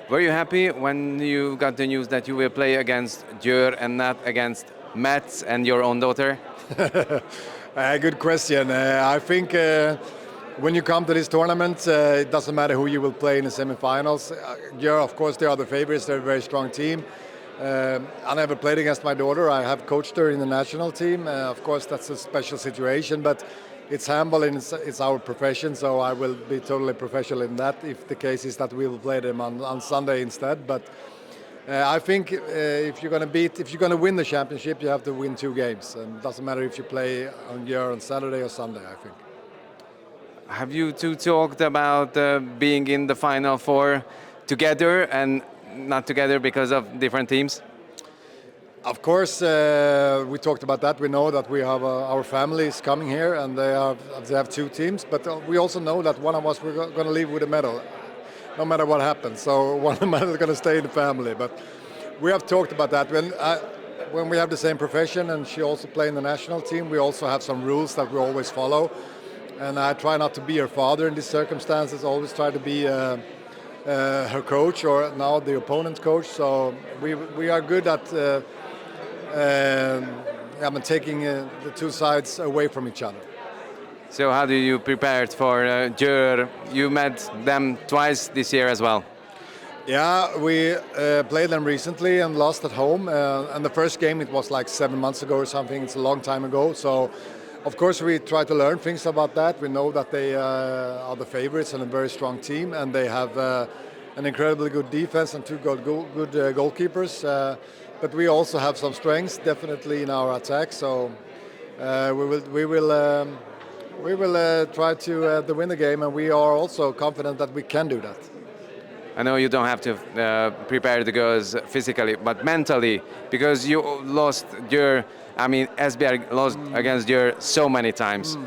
Were you happy when you got the news that you will play against Győr and not against Metz and your own daughter? Good question. I think when you come to this tournament, it doesn't matter who you will play in the semifinals. Győr, of course, they are the favorites. They're a very strong team. I never played against my daughter. I have coached her in the national team. Of course, that's a special situation, but it's handball and it's our profession, so I will be totally professional in that if the case is that we will play them on Sunday instead. But I think if you're going to win the championship, you have to win 2 games. And it doesn't matter if you play on Győr on Saturday or Sunday, I think. Have you two talked about being in the Final Four together and not together because of different teams? Of course, we talked about that. We know that we have our families coming here, and they have 2 teams. But we also know that one of us we're going to leave with a medal, no matter what happens. So one of us is going to stay in the family. But we have talked about that. When we have the same profession, and she also plays in the national team, we also have some rules that we always follow. And I try not to be her father in these circumstances. Always try to be her coach, or now the opponent's coach. So we are good at taking the 2 sides away from each other. So how do you prepare for Győr? You met them twice this year as well. Yeah, we played them recently and lost at home. And the first game, it was like 7 months ago or something. It's a long time ago. So, of course, we try to learn things about that. We know that they are the favorites and a very strong team. And they have an incredibly good defense and 2 good goalkeepers. But we also have some strengths, definitely, in our attack. So we will try to win the game, and we are also confident that we can do that. I know you don't have to prepare the girls physically, but mentally, because you lost Esbjerg lost against Győr so many times.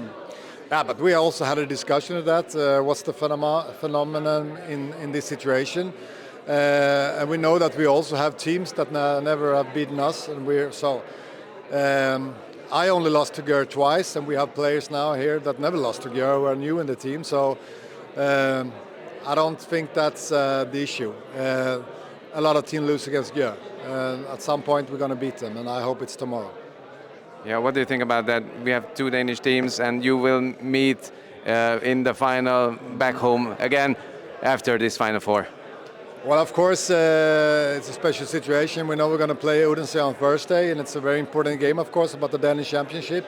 Yeah, but we also had a discussion of that. What's the phenomenon in this situation? And we know that we also have teams that never have beaten us, and I only lost to Győr twice, and we have players now here that never lost to Győr, who are new in the team. So I don't think that's the issue. A lot of teams lose against Győr. At some point we're going to beat them, and I hope it's tomorrow. Yeah, what do you think about that? We have 2 Danish teams, and you will meet in the final back home again after this Final Four. Well, of course, it's a special situation. We know we're going to play Odense on Thursday, and it's a very important game, of course, about the Danish championship.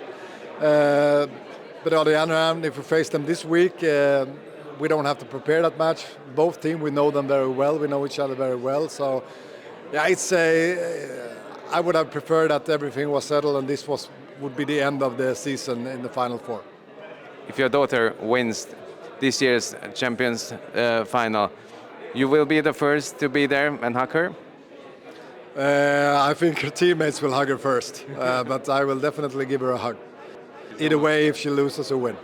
But on the other hand, if we face them this week, we don't have to prepare that match. Both teams, we know them very well. We know each other very well. So, yeah, I would have preferred that everything was settled, and this would be the end of the season in the Final Four. If your daughter wins this year's Champions final, you will be the first to be there and hug her? I think her teammates will hug her first, but I will definitely give her a hug. Either way, if she loses or wins.